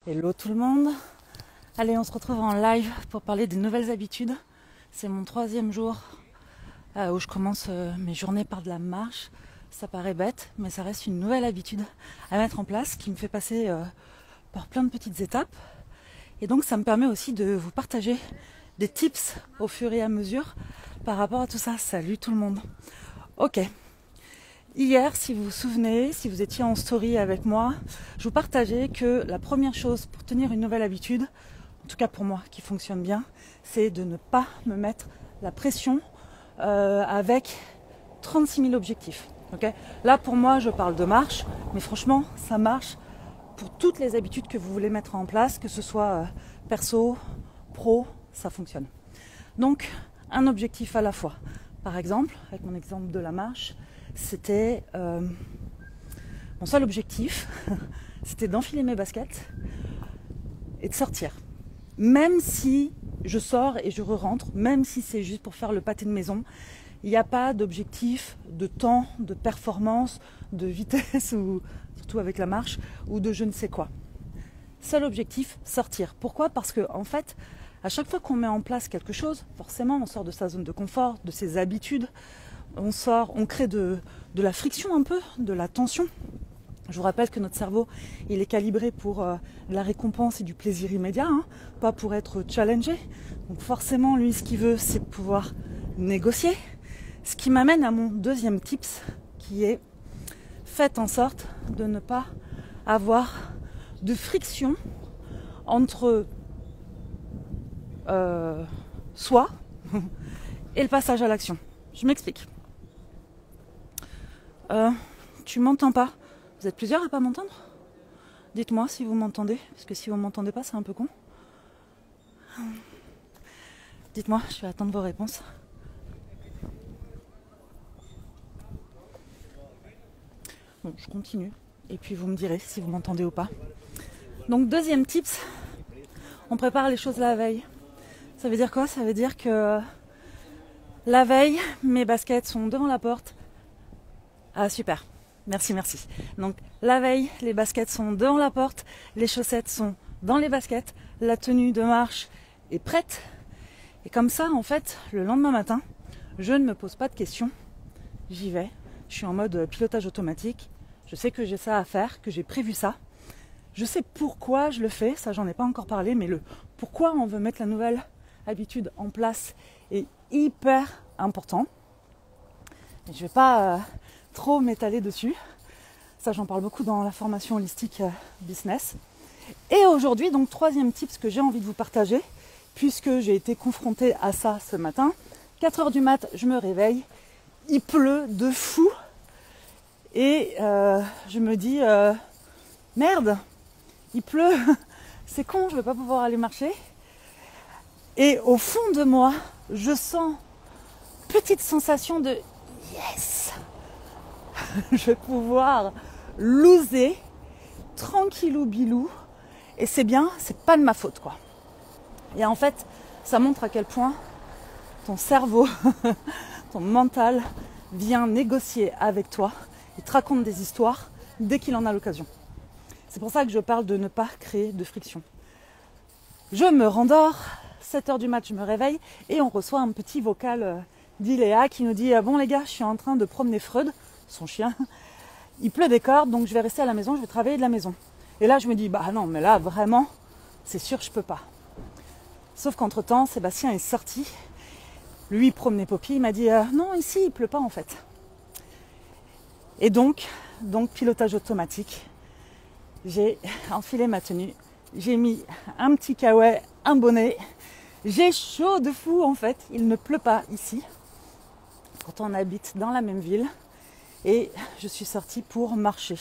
Hello tout le monde. Allez, on se retrouve en live pour parler des nouvelles habitudes. C'est mon 3e jour où je commence mes journées par de la marche. Ça paraît bête, mais ça reste une nouvelle habitude à mettre en place qui me fait passer par plein de petites étapes. Et donc ça me permet aussi de vous partager des tips au fur et à mesure par rapport à tout ça. Salut tout le monde. Ok. Hier, si vous vous souvenez, si vous étiez en story avec moi, je vous partageais que la première chose pour tenir une nouvelle habitude, en tout cas pour moi qui fonctionne bien, c'est de ne pas me mettre la pression avec 36 000 objectifs. Okay, là pour moi je parle de marche, mais franchement ça marche pour toutes les habitudes que vous voulez mettre en place, que ce soit perso, pro, ça fonctionne. Donc un objectif à la fois. Par exemple, avec mon exemple de la marche, c'était mon seul objectif, c'était d'enfiler mes baskets et de sortir. Même si je sors et je re-rentre, même si c'est juste pour faire le pâté de maison, il n'y a pas d'objectif de temps, de performance, de vitesse, ou surtout avec la marche, ou de je ne sais quoi. Seul objectif, sortir. Pourquoi ? Parce que en fait, à chaque fois qu'on met en place quelque chose, forcément on sort de sa zone de confort, de ses habitudes, on crée de la friction un peu, de la tension. Je vous rappelle que notre cerveau, il est calibré pour la récompense et du plaisir immédiat, pas pour être challengé. Donc forcément, lui, ce qu'il veut, c'est pouvoir négocier. Ce qui m'amène à mon deuxième tips, qui est faites en sorte de ne pas avoir de friction entre soi et le passage à l'action. Je m'explique. Tu m'entends pas ? Vous êtes plusieurs à pas m'entendre ? Dites-moi si vous m'entendez, parce que si vous m'entendez pas, c'est un peu con. Dites-moi, je vais attendre vos réponses. Bon, je continue, et puis vous me direz si vous m'entendez ou pas. Donc deuxième tips, on prépare les choses la veille. Ça veut dire quoi ? Ça veut dire que la veille, mes baskets sont devant la porte. Ah super, merci. Donc la veille, les baskets sont devant la porte, les chaussettes sont dans les baskets, la tenue de marche est prête. Et comme ça, en fait, le lendemain matin, je ne me pose pas de questions, j'y vais. Je suis en mode pilotage automatique, je sais que j'ai ça à faire, que j'ai prévu ça. Je sais pourquoi je le fais, ça j'en ai pas encore parlé, mais le pourquoi on veut mettre la nouvelle habitude en place est hyper important. Et je vais pas trop m'étaler dessus. Ça, j'en parle beaucoup dans la formation holistique business. Et aujourd'hui, donc, troisième tip que j'ai envie de vous partager, puisque j'ai été confrontée à ça ce matin. 4h du mat, je me réveille. Il pleut de fou. Et je me dis, merde, il pleut. C'est con, je vais pas pouvoir aller marcher. Et au fond de moi, je sens petite sensation de yes. Je vais pouvoir loser tranquillou bilou et c'est bien, c'est pas de ma faute quoi. Et en fait, ça montre à quel point ton cerveau, ton mental vient négocier avec toi et te raconte des histoires dès qu'il en a l'occasion. C'est pour ça que je parle de ne pas créer de friction. Je me rendors, 7h du mat, je me réveille et on reçoit un petit vocal d'Iléa qui nous dit « Bon les gars, je suis en train de promener Freud, son chien, il pleut des cordes, donc je vais rester à la maison, je vais travailler de la maison. » Et là, je me dis « Bah non, mais là, vraiment, c'est sûr, je peux pas. » Sauf qu'entre-temps, Sébastien est sorti, lui, il promenait Poppy, il m'a dit « Non, ici, il pleut pas en fait. » Et donc, pilotage automatique, j'ai enfilé ma tenue, j'ai mis un petit kawaii, un bonnet, j'ai chaud de fou en fait, il ne pleut pas ici. Quand on habite dans la même ville et je suis sortie pour marcher.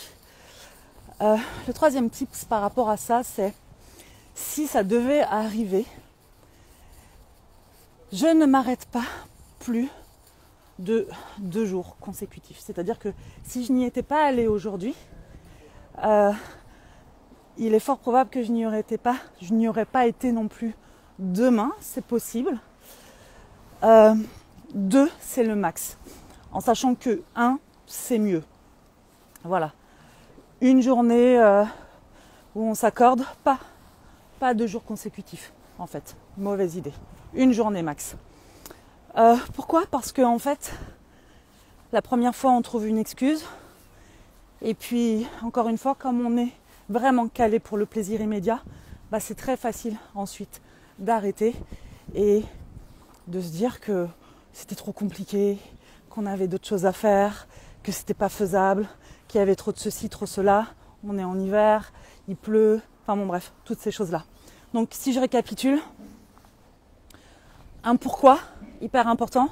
Le troisième tips par rapport à ça, c'est si ça devait arriver, je ne m'arrête pas plus de 2 jours consécutifs. C'est-à-dire que si je n'y étais pas allée aujourd'hui, il est fort probable que je n'y aurais pas été non plus demain, c'est possible. 2, c'est le max. En sachant que 1, c'est mieux. Voilà. Une journée où on s'accorde pas Pas 2 jours consécutifs, en fait. Mauvaise idée. Une journée max. Pourquoi ? Parce que en fait, la première fois, on trouve une excuse. Et puis, encore une fois, comme on est vraiment calé pour le plaisir immédiat, c'est très facile ensuite d'arrêter et de se dire que c'était trop compliqué, qu'on avait d'autres choses à faire, que c'était pas faisable, qu'il y avait trop de ceci, trop cela, on est en hiver, il pleut, enfin bon bref, toutes ces choses-là. Donc si je récapitule, un pourquoi, hyper important,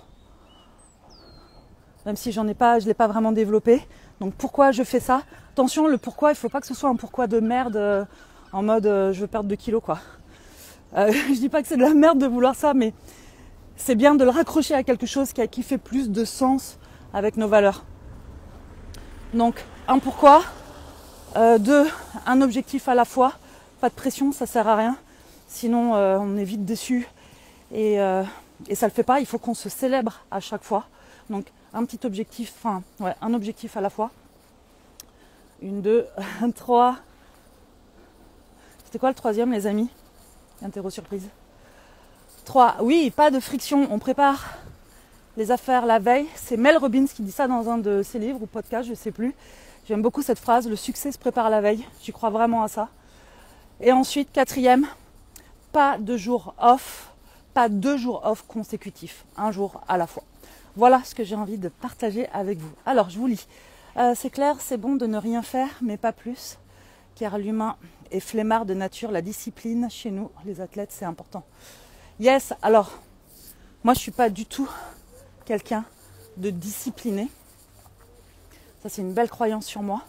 même si je ne l'ai pas vraiment développé. Donc pourquoi je fais ça ? Attention, le pourquoi, il ne faut pas que ce soit un pourquoi de merde en mode je veux perdre 2 kilos quoi. Je dis pas que c'est de la merde de vouloir ça, mais c'est bien de le raccrocher à quelque chose qui fait plus de sens avec nos valeurs. Donc un pourquoi, 2, un objectif à la fois, pas de pression, ça sert à rien, sinon on est vite déçu et ça le fait pas, il faut qu'on se célèbre à chaque fois. Donc un petit objectif, un objectif à la fois. 1, 2, 3. C'était quoi le troisième, les amis ? Interro surprise. 3. Oui, pas de friction. On prépare les affaires la veille. C'est Mel Robbins qui dit ça dans un de ses livres ou podcasts, je ne sais plus. J'aime beaucoup cette phrase. Le succès se prépare la veille. J'y crois vraiment à ça. Et ensuite, 4e, pas de jour off. Pas 2 jours off consécutifs. 1 jour à la fois. Voilà ce que j'ai envie de partager avec vous. Alors, je vous lis. C'est clair, c'est bon de ne rien faire, mais pas plus. Car l'humain est flemmard de nature. La discipline, chez nous, les athlètes, c'est important. Yes, alors, moi, je ne suis pas du tout quelqu'un de discipliné. Ça, c'est une belle croyance sur moi.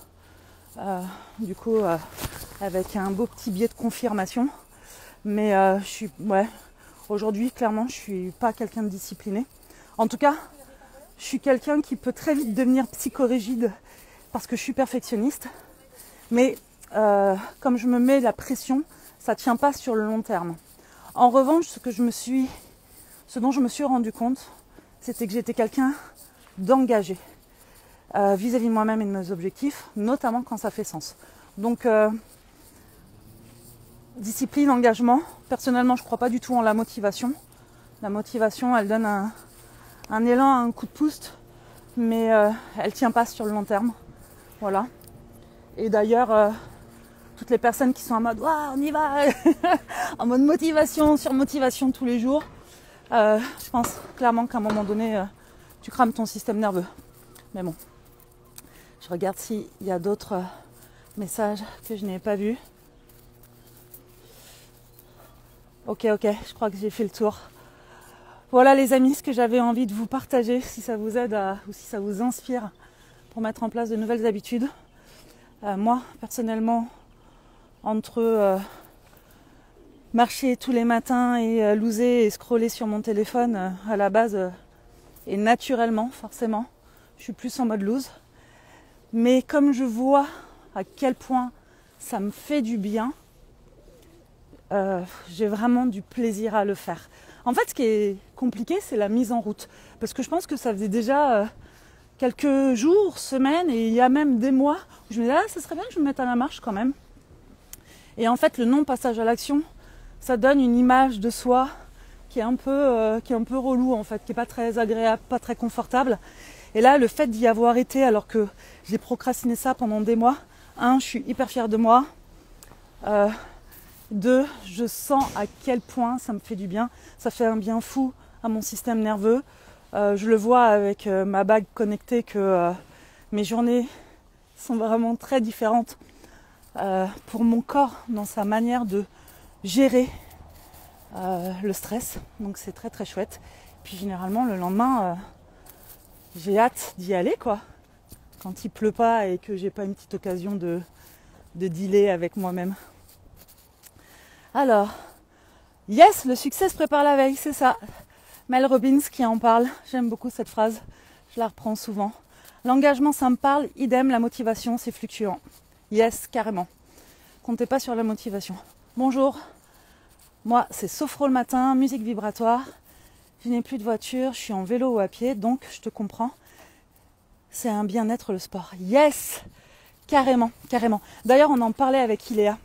Du coup, avec un beau petit biais de confirmation. Mais aujourd'hui, clairement, je ne suis pas quelqu'un de discipliné. En tout cas, je suis quelqu'un qui peut très vite devenir psychorigide parce que je suis perfectionniste. Mais comme je me mets la pression, ça ne tient pas sur le long terme. En revanche, ce dont je me suis rendu compte, c'était que j'étais quelqu'un d'engagé vis-à-vis de moi-même et de mes objectifs, notamment quand ça fait sens. Donc, discipline, engagement. Personnellement, je ne crois pas du tout en la motivation. La motivation, elle donne un élan, un coup de pouce, mais elle ne tient pas sur le long terme. Voilà. Et d'ailleurs, toutes les personnes qui sont en mode on y va en mode motivation, sur motivation tous les jours, je pense clairement qu'à un moment donné, tu crames ton système nerveux. Mais bon, je regarde s'il y a d'autres messages que je n'ai pas vus. Ok, je crois que j'ai fait le tour. Voilà les amis, ce que j'avais envie de vous partager, si ça vous aide ou si ça vous inspire pour mettre en place de nouvelles habitudes. Moi, personnellement, entre marcher tous les matins et loser et scroller sur mon téléphone, à la base, et naturellement, forcément, je suis plus en mode lose. Mais comme je vois à quel point ça me fait du bien, j'ai vraiment du plaisir à le faire. En fait, ce qui est compliqué, c'est la mise en route. Parce que je pense que ça faisait déjà quelques jours, semaines, et il y a même des mois où je me disais, ça serait bien que je me mette à la marche quand même. Et en fait, le non-passage à l'action, ça donne une image de soi qui est un peu relou, en fait, qui n'est pas très agréable, pas très confortable. Et là, le fait d'y avoir été, alors que j'ai procrastiné ça pendant des mois, 1, je suis hyper fière de moi. 2, je sens à quel point ça me fait du bien. Ça fait un bien fou à mon système nerveux. Je le vois avec ma bague connectée que mes journées sont vraiment très différentes pour mon corps dans sa manière de gérer le stress. Donc c'est très très chouette. Puis généralement le lendemain, j'ai hâte d'y aller quoi. Quand il pleut pas et que j'ai pas une petite occasion de dealer avec moi-même. Alors, yes, le succès se prépare la veille, c'est ça. Mel Robbins qui en parle, j'aime beaucoup cette phrase, je la reprends souvent. L'engagement, ça me parle, idem, la motivation, c'est fluctuant. Yes, carrément. Comptez pas sur la motivation. Bonjour, moi c'est sophro le matin, musique vibratoire, je n'ai plus de voiture, je suis en vélo ou à pied, donc je te comprends. C'est un bien-être le sport. Yes, carrément, carrément. D'ailleurs, on en parlait avec Iléa.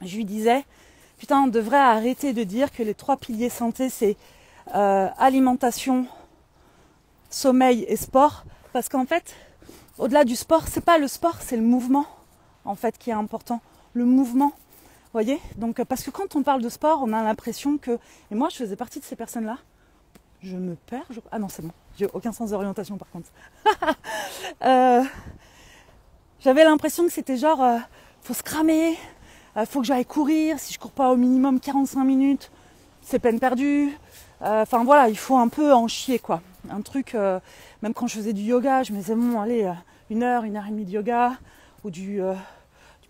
Je lui disais putain, on devrait arrêter de dire que les 3 piliers santé, c'est alimentation, sommeil et sport. Parce qu'en fait, au-delà du sport, c'est pas le sport, c'est le mouvement, en fait, qui est important. Le mouvement, vous voyez. Donc, parce que quand on parle de sport, on a l'impression que... Et moi, je faisais partie de ces personnes-là. Je me perds. Ah non, c'est bon. J'ai aucun sens d'orientation, par contre. J'avais l'impression que c'était genre, faut se cramer, faut que j'aille courir. Si je cours pas au minimum 45 minutes, c'est peine perdue. Enfin voilà, il faut un peu en chier, quoi. Un truc, même quand je faisais du yoga, je me disais, bon, allez, 1 heure, 1 heure et demie de yoga, ou du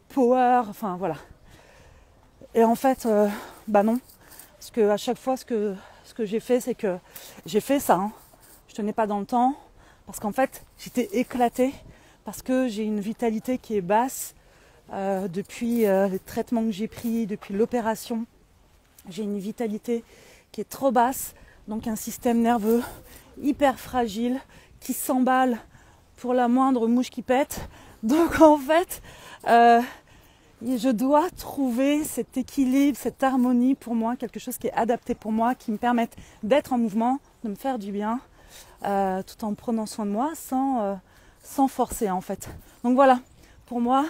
power, enfin voilà. Et en fait, bah non. Parce que à chaque fois, ce que j'ai fait, c'est que j'ai fait ça. Hein. Je tenais pas dans le temps. Parce qu'en fait, j'étais éclatée. Parce que j'ai une vitalité qui est basse. Depuis les traitements que j'ai pris, depuis l'opération, j'ai une vitalité qui est trop basse. Donc un système nerveux hyper fragile, qui s'emballe pour la moindre mouche qui pète. Donc en fait... je dois trouver cet équilibre, cette harmonie pour moi, quelque chose qui est adapté pour moi, qui me permette d'être en mouvement, de me faire du bien, tout en prenant soin de moi, sans forcer en fait. Donc voilà, pour moi,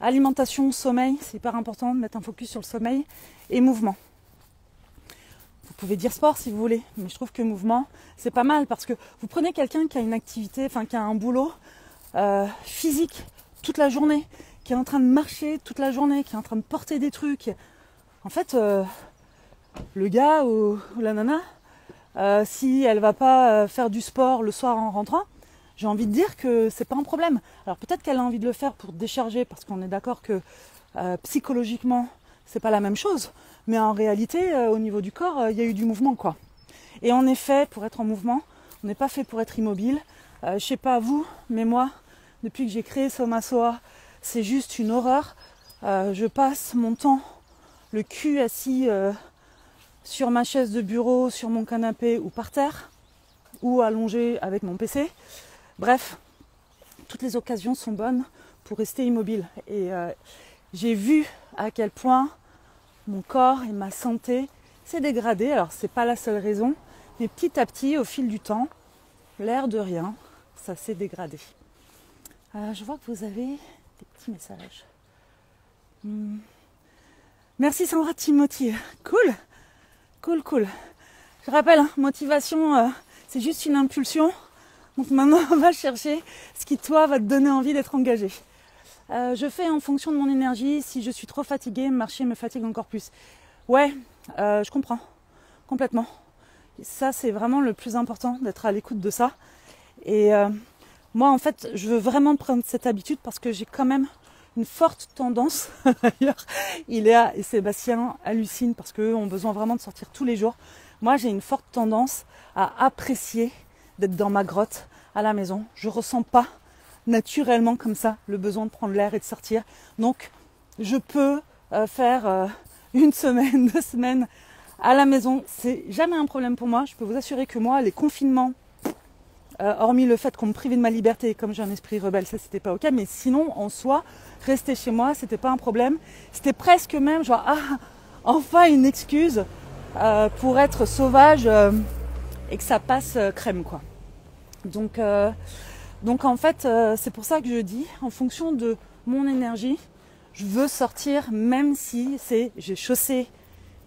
alimentation, sommeil, c'est hyper important de mettre un focus sur le sommeil et mouvement. Vous pouvez dire sport si vous voulez, mais je trouve que mouvement, c'est pas mal parce que vous prenez quelqu'un qui a une activité, enfin qui a un boulot physique toute la journée, qui est en train de marcher toute la journée, qui est en train de porter des trucs. En fait, le gars ou la nana, si elle va pas faire du sport le soir en rentrant, j'ai envie de dire que c'est pas un problème. Alors peut-être qu'elle a envie de le faire pour décharger, parce qu'on est d'accord que psychologiquement, c'est pas la même chose. Mais en réalité, au niveau du corps, il y a eu du mouvement, quoi. Et on est fait pour être en mouvement. On n'est pas fait pour être immobile. Je sais pas vous, mais moi, depuis que j'ai créé Somasoa, c'est juste une horreur. Je passe mon temps, le cul assis sur ma chaise de bureau, sur mon canapé ou par terre, ou allongé avec mon PC. Bref, toutes les occasions sont bonnes pour rester immobile. Et j'ai vu à quel point mon corps et ma santé s'est dégradé. Alors c'est pas la seule raison, mais petit à petit, au fil du temps, l'air de rien, ça s'est dégradé. Je vois que vous avez des petits messages. Merci Sandra Timothy. Cool. Je rappelle, hein, motivation, c'est juste une impulsion. Donc maintenant, on va chercher ce qui, toi, va te donner envie d'être engagé. Je fais en fonction de mon énergie. Si je suis trop fatiguée, marcher me fatigue encore plus. Ouais, je comprends. Complètement. Ça, c'est vraiment le plus important, d'être à l'écoute de ça. Et moi, en fait, je veux vraiment prendre cette habitude parce que j'ai quand même une forte tendance. D'ailleurs, Iléa et Sébastien hallucinent parce qu'eux ont besoin vraiment de sortir tous les jours. Moi, j'ai une forte tendance à apprécier d'être dans ma grotte à la maison. Je ressens pas naturellement comme ça le besoin de prendre l'air et de sortir. Donc, je peux faire 1 semaine, 2 semaines à la maison. C'est jamais un problème pour moi. Je peux vous assurer que moi, les confinements, hormis le fait qu'on me privait de ma liberté, comme j'ai un esprit rebelle, ça c'était pas ok. Mais sinon, en soi, rester chez moi, c'était pas un problème. C'était presque même genre, enfin une excuse pour être sauvage et que ça passe crème, quoi. Donc en fait, c'est pour ça que je dis, en fonction de mon énergie, je veux sortir, même si j'ai chaussé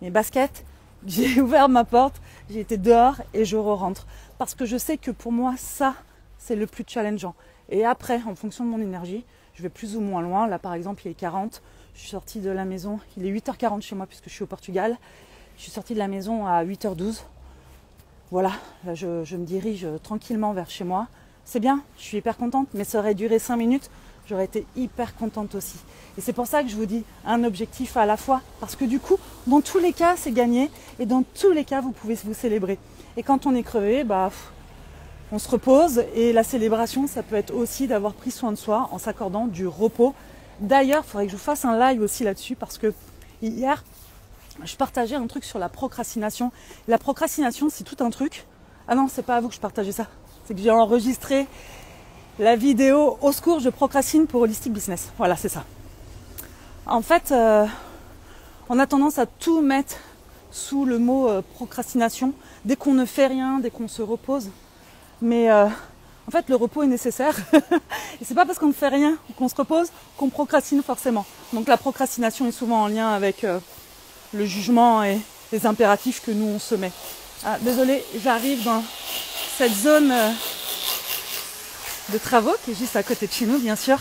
mes baskets, j'ai ouvert ma porte, j'ai été dehors et je re-rentre. Parce que je sais que pour moi, ça, c'est le plus challengeant. Et après, en fonction de mon énergie, je vais plus ou moins loin. Là, par exemple, il est 40. Je suis sortie de la maison. Il est 8h40 chez moi puisque je suis au Portugal. Je suis sortie de la maison à 8h12. Voilà, là, je me dirige tranquillement vers chez moi. C'est bien, je suis hyper contente, mais ça aurait duré 5 minutes. J'aurais été hyper contente aussi. Et c'est pour ça que je vous dis un objectif à la fois. Parce que du coup, dans tous les cas, c'est gagné. Et dans tous les cas, vous pouvez vous célébrer. Et quand on est crevé, on se repose. Et la célébration, ça peut être aussi d'avoir pris soin de soi en s'accordant du repos. D'ailleurs, il faudrait que je vous fasse un live aussi là-dessus. Parce que hier, je partageais un truc sur la procrastination. La procrastination, c'est tout un truc. Ah non, c'est pas à vous que je partageais ça. C'est que j'ai enregistré la vidéo « Au secours, je procrastine pour Holistic Business ». Voilà, c'est ça. En fait, On a tendance à tout mettre sous le mot procrastination, dès qu'on ne fait rien, dès qu'on se repose. Mais en fait, le repos est nécessaire. Et c'est pas parce qu'on ne fait rien ou qu'on se repose qu'on procrastine forcément. Donc la procrastination est souvent en lien avec le jugement et les impératifs que nous on se met. Ah, désolée, j'arrive dans cette zone de travaux qui est juste à côté de chez nous, bien sûr.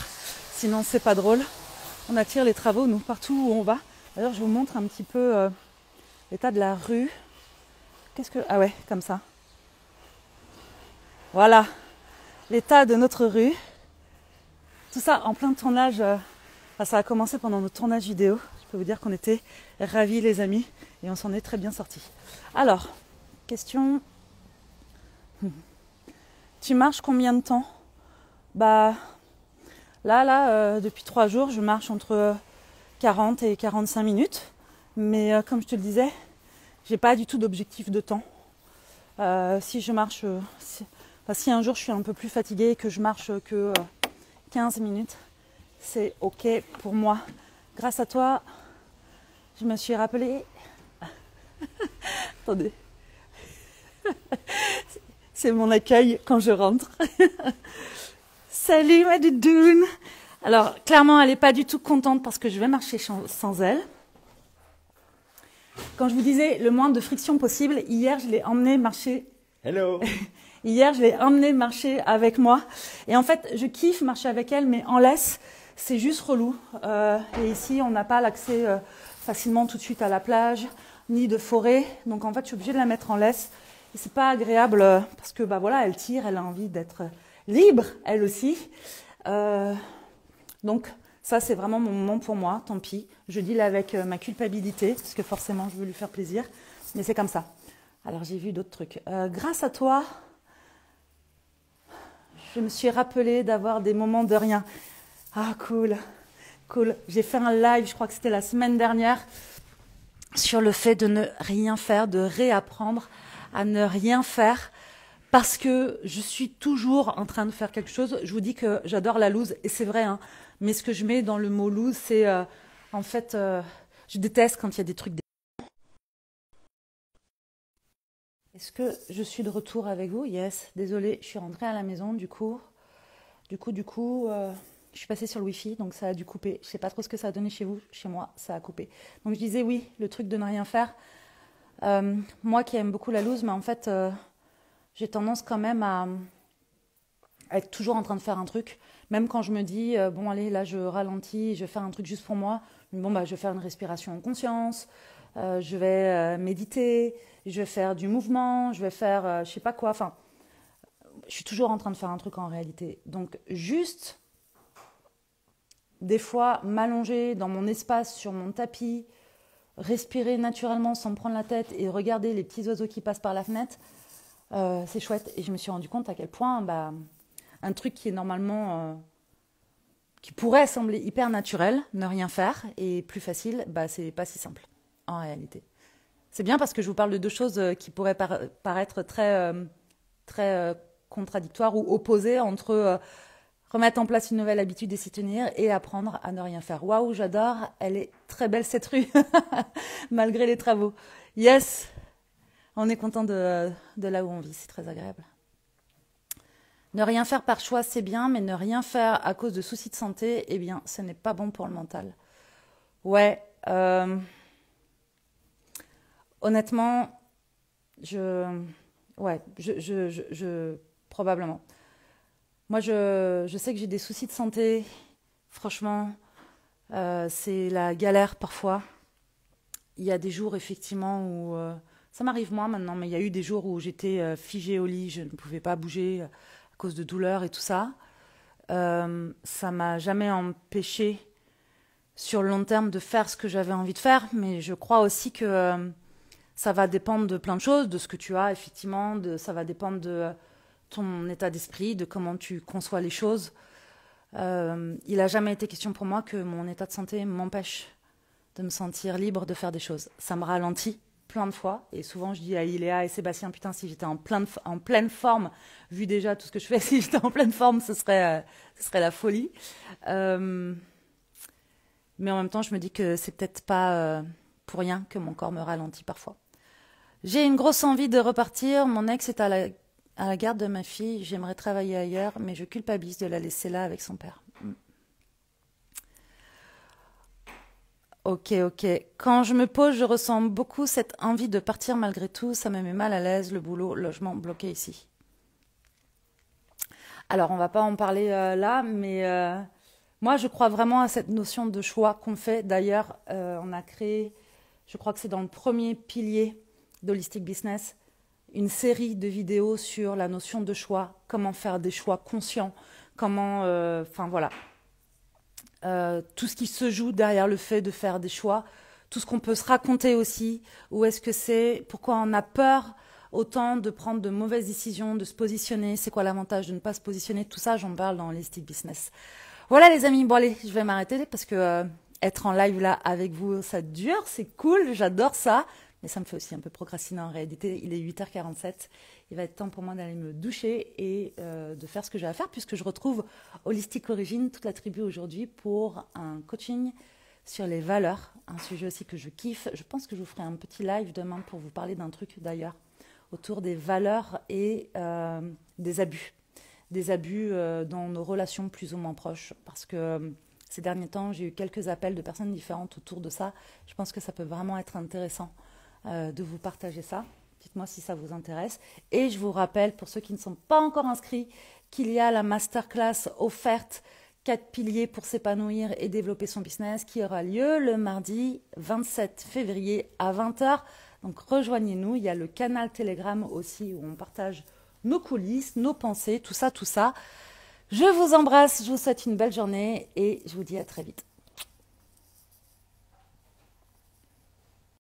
Sinon, c'est pas drôle. On attire les travaux, nous, partout où on va. D'ailleurs, je vous montre un petit peu l'état de la rue. Ah ouais, comme ça. Voilà, l'état de notre rue. Tout ça en plein tournage. Ça a commencé pendant notre tournage vidéo. Je peux vous dire qu'on était ravis, les amis, et on s'en est très bien sortis. Alors, question. Tu marches combien de temps? Bah, là, depuis 3 jours, je marche entre 40 et 45 minutes. Mais comme je te le disais, j'ai pas du tout d'objectif de temps. Si je marche, si un jour je suis un peu plus fatiguée et que je marche que 15 minutes, c'est ok pour moi. Grâce à toi, je me suis rappelée. Attendez. C'est mon accueil quand je rentre. Salut ma doudoune. Alors, clairement, elle n'est pas du tout contente parce que je vais marcher sans elle. Quand je vous disais le moins de friction possible, hier, je l'ai emmenée marcher. Hello. Hier, je l'ai emmenée marcher avec moi. Et en fait, je kiffe marcher avec elle, mais en laisse, c'est juste relou. Et ici, on n'a pas l'accès facilement tout de suite à la plage, ni de forêt. Donc, en fait, je suis obligée de la mettre en laisse. Et c'est pas agréable parce que, bah voilà, elle tire, elle a envie d'être libre, elle aussi. Donc, ça, c'est vraiment mon moment pour moi, tant pis. Je deal avec ma culpabilité, parce que forcément, je veux lui faire plaisir. Mais c'est comme ça. Alors, j'ai vu d'autres trucs. Grâce à toi, je me suis rappelée d'avoir des moments de rien. Ah, cool. Cool. J'ai fait un live, je crois que c'était la semaine dernière, sur le fait de ne rien faire, de réapprendre à ne rien faire. Parce que je suis toujours en train de faire quelque chose. Je vous dis que j'adore la loose, et c'est vrai, hein. Mais ce que je mets dans le mot loose, c'est en fait, je déteste quand il y a des trucs. Est-ce que je suis de retour avec vous? Yes, désolée, je suis rentrée à la maison, du coup, je suis passée sur le Wi-Fi, donc ça a dû couper. Je sais pas trop ce que ça a donné chez vous, chez moi, ça a coupé. Donc je disais oui, le truc de ne rien faire. Moi qui aime beaucoup la loose, mais en fait, j'ai tendance quand même à être toujours en train de faire un truc. Même quand je me dis, bon allez, là je ralentis, je vais faire un truc juste pour moi. Bon bah je vais faire une respiration en conscience, je vais méditer, je vais faire du mouvement, je vais faire je sais pas quoi. Enfin, je suis toujours en train de faire un truc en réalité. Donc juste, des fois, m'allonger dans mon espace, sur mon tapis, respirer naturellement sans me prendre la tête et regarder les petits oiseaux qui passent par la fenêtre, c'est chouette. Et je me suis rendu compte à quel point un truc qui est normalement, qui pourrait sembler hyper naturel, ne rien faire, et plus facile, c'est pas si simple en réalité. C'est bien parce que je vous parle de deux choses qui pourraient paraître très contradictoires ou opposées entre remettre en place une nouvelle habitude et s'y tenir et apprendre à ne rien faire. Waouh, j'adore, elle est très belle cette rue, malgré les travaux. Yes, on est content de là où on vit, c'est très agréable. Ne rien faire par choix, c'est bien, mais ne rien faire à cause de soucis de santé, eh bien, ce n'est pas bon pour le mental. Ouais, honnêtement, probablement. Moi, je sais que j'ai des soucis de santé. Franchement, c'est la galère parfois. Il y a des jours, effectivement, où... ça m'arrive moins maintenant, mais il y a eu des jours où j'étais figée au lit, je ne pouvais pas bouger à cause de douleurs et tout ça. Ça m'a jamais empêché sur le long terme de faire ce que j'avais envie de faire, mais je crois aussi que ça va dépendre de plein de choses, de ce que tu as, effectivement, ça va dépendre de ton état d'esprit, de comment tu conçois les choses. Il n'a jamais été question pour moi que mon état de santé m'empêche de me sentir libre de faire des choses. Ça me ralentit plein de fois, et souvent je dis à Iléa et Sébastien, putain, si j'étais en pleine forme, vu déjà tout ce que je fais, si j'étais en pleine forme, ce serait la folie. Mais en même temps, je me dis que c'est peut-être pas pour rien que mon corps me ralentit parfois. J'ai une grosse envie de repartir. Mon ex est à la garde de ma fille. J'aimerais travailler ailleurs, mais je culpabilise de la laisser là avec son père. Ok. Quand je me pose, je ressens beaucoup cette envie de partir malgré tout. Ça me met mal à l'aise, le boulot, logement bloqué ici. Alors, on va pas en parler là, mais moi, je crois vraiment à cette notion de choix qu'on fait. D'ailleurs, on a créé, je crois que c'est dans le premier pilier d'Holistic Business, une série de vidéos sur la notion de choix, comment faire des choix conscients, comment, voilà, tout ce qui se joue derrière le fait de faire des choix, tout ce qu'on peut se raconter aussi, où est-ce que c'est, pourquoi on a peur autant de prendre de mauvaises décisions, de se positionner, c'est quoi l'avantage de ne pas se positionner, tout ça j'en parle dans Holistic Business. Voilà les amis, bon allez, je vais m'arrêter parce que être en live là avec vous, ça dure, c'est cool, j'adore ça, mais ça me fait aussi un peu procrastiner en réalité, il est 8h47, il va être temps pour moi d'aller me doucher et de faire ce que j'ai à faire puisque je retrouve Holistic Origin, toute la tribu aujourd'hui pour un coaching sur les valeurs, un sujet aussi que je kiffe. Je pense que je vous ferai un petit live demain pour vous parler d'un truc d'ailleurs autour des valeurs et des abus. Des abus dans nos relations plus ou moins proches. Parce que ces derniers temps, j'ai eu quelques appels de personnes différentes autour de ça. Je pense que ça peut vraiment être intéressant de vous partager ça. Dites-moi si ça vous intéresse. Et je vous rappelle, pour ceux qui ne sont pas encore inscrits, qu'il y a la masterclass offerte 4 piliers pour s'épanouir et développer son business qui aura lieu le mardi 27 février à 20h. Donc rejoignez-nous, il y a le canal Telegram aussi où on partage nos coulisses, nos pensées, tout ça. Je vous embrasse, je vous souhaite une belle journée et je vous dis à très vite.